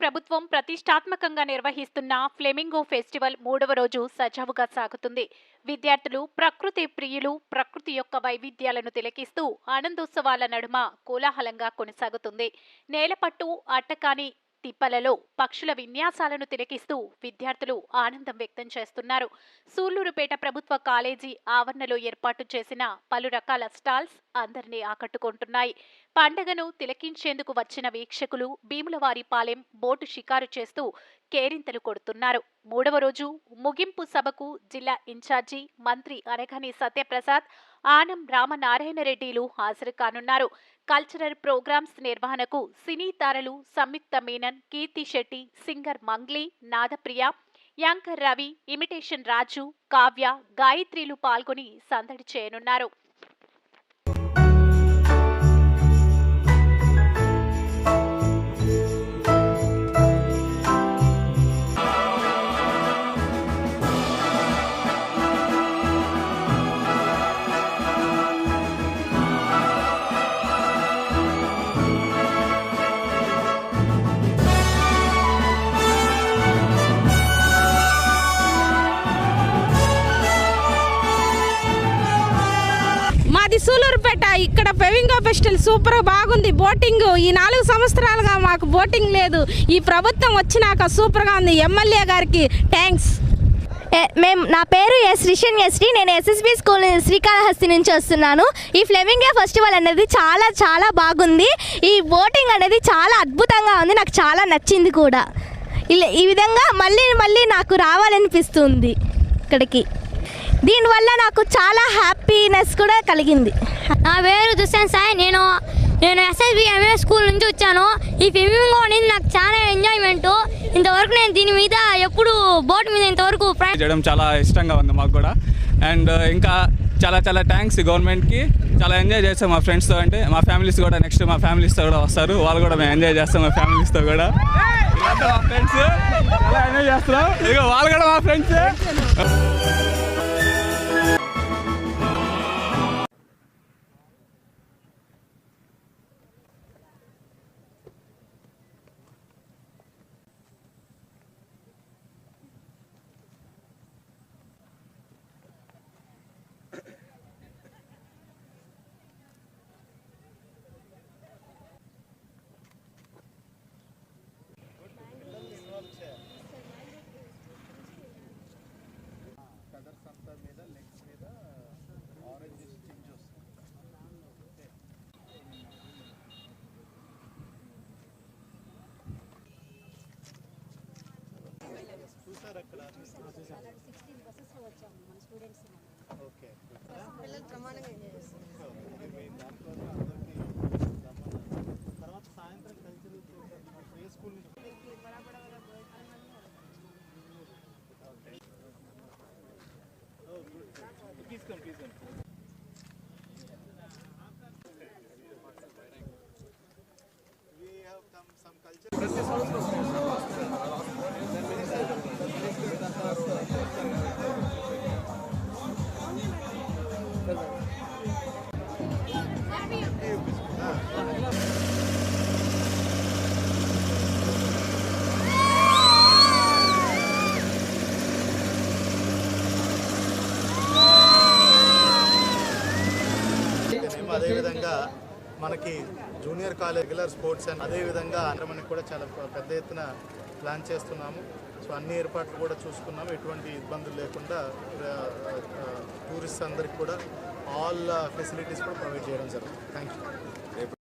ప్రభుత్వం ప్రతిష్టాత్మకంగా నిర్వహిస్తున్న ఫ్లెమింగో ఫెస్టివల్ 3వ రోజు సజావుగా సాగుతుంది. విద్యార్థులు ప్రకృతి ప్రియులు ప్రకృతి యొక్క వైవిధ్యాలను తిలకిస్తూ ఆనందోత్సవాల నడుమ కోలాహలంగా కొనసాగుతుంది. నేలపట్టు అట్టకాని తిప్పలలో పక్షుల విన్యాసాలను తిలకిస్తూ విద్యార్థులు ఆనందం వ్యక్తం చేస్తున్నారు. సూళ్లూరుపేట ప్రభుత్వ కాలేజీ ఆవరణలో ఏర్పాటు చేసిన పలు రకాల స్టాల్స్ అందరినీ ఆకట్టుకుంటున్నాయి. పండగను తిలకించేందుకు వచ్చిన వీక్షకులు భీములవారిపాలెం బోటు షికారు చేస్తూ కేరింతలు కొడుతున్నారు. 3వ రోజు ముగింపు సభకు జిల్లా ఇన్ఛార్జి మంత్రి అనగాని సత్యప్రసాద్, ఆనం రామనారాయణరెడ్డిలు హాజరు కానున్నారు. కల్చరల్ ప్రోగ్రామ్స్ నిర్వహణకు సినీ తారలు Samyuktha Menon, Keerthy Shetty, singer Mangli, Nadapriya, anchor Ravi, imitation Raju, Kavya, గాయత్రిలు పాల్గొని సందడి చేయనున్నారు. మాది సూలూరుపేట. ఇక్కడ ఫ్లెమింగో ఫెస్టివల్ సూపర్ బాగుంది. బోటింగ్ ఈ 4 సంవత్సరాలుగా మాకు బోటింగ్ లేదు. ఈ ప్రభుత్వం వచ్చినాక సూపర్గా ఉంది. ఎమ్మెల్యే గారికి థ్యాంక్స్. నా పేరు ఎస్ రిషన్ ఎస్టీ. నేను ఎస్ఎస్బి స్కూల్ శ్రీకాళహస్తి నుంచి వస్తున్నాను. ఈ ఫ్లెమింగో ఫెస్టివల్ అనేది చాలా చాలా బాగుంది. ఈ బోటింగ్ అనేది చాలా అద్భుతంగా ఉంది. నాకు చాలా నచ్చింది కూడా. ఈ విధంగా మళ్ళీ నాకు రావాలనిపిస్తుంది ఇక్కడికి. దీనివల్ల నాకు చాలా హ్యాపీనెస్ కూడా కలిగింది. నా పేరు దుష్యంత్ సాయి. నేను ఎస్ఎస్బి ఎంఏ స్కూల్ నుంచి వచ్చాను. ఈ ఫ్లెమింగో అనేది నాకు చాలా ఎంజాయ్మెంట్. ఇంతవరకు నేను దీని మీద ఎప్పుడు బోట్ మీద ఇంతవరకు చేయడం చాలా ఇష్టంగా ఉంది మాకు కూడా. అండ్ ఇంకా చాలా చాలా థ్యాంక్స్ గవర్నమెంట్కి. చాలా ఎంజాయ్ చేస్తాం మా ఫ్రెండ్స్తో. అంటే మా ఫ్యామిలీస్ కూడా నెక్స్ట్ మా ఫ్యామిలీస్తో కూడా వస్తారు. వాళ్ళు కూడా మేము ఎంజాయ్ చేస్తాం మా ఫ్యామిలీస్తో కూడా. మా ఫ్రెండ్స్ చాలా ఎంజాయ్ చేస్తున్నాం. ఇక వాళ్ళు కూడా మా ఫ్రెండ్స్. అదేవిధంగా మనకి junior college regular sports and అదేవిధంగా మనకి కూడా చాలా పెద్ద ఎత్తున ప్లాన్ చేస్తున్నాము. సో అన్ని ఏర్పాట్లు కూడా చూసుకున్నాము. ఎటువంటి ఇబ్బందులు లేకుండా టూరిస్ట్ అందరికి కూడా ఆల్ ఫెసిలిటీస్ కూడా ప్రొవైడ్ చేయడం జరుగుతుంది. Thank you.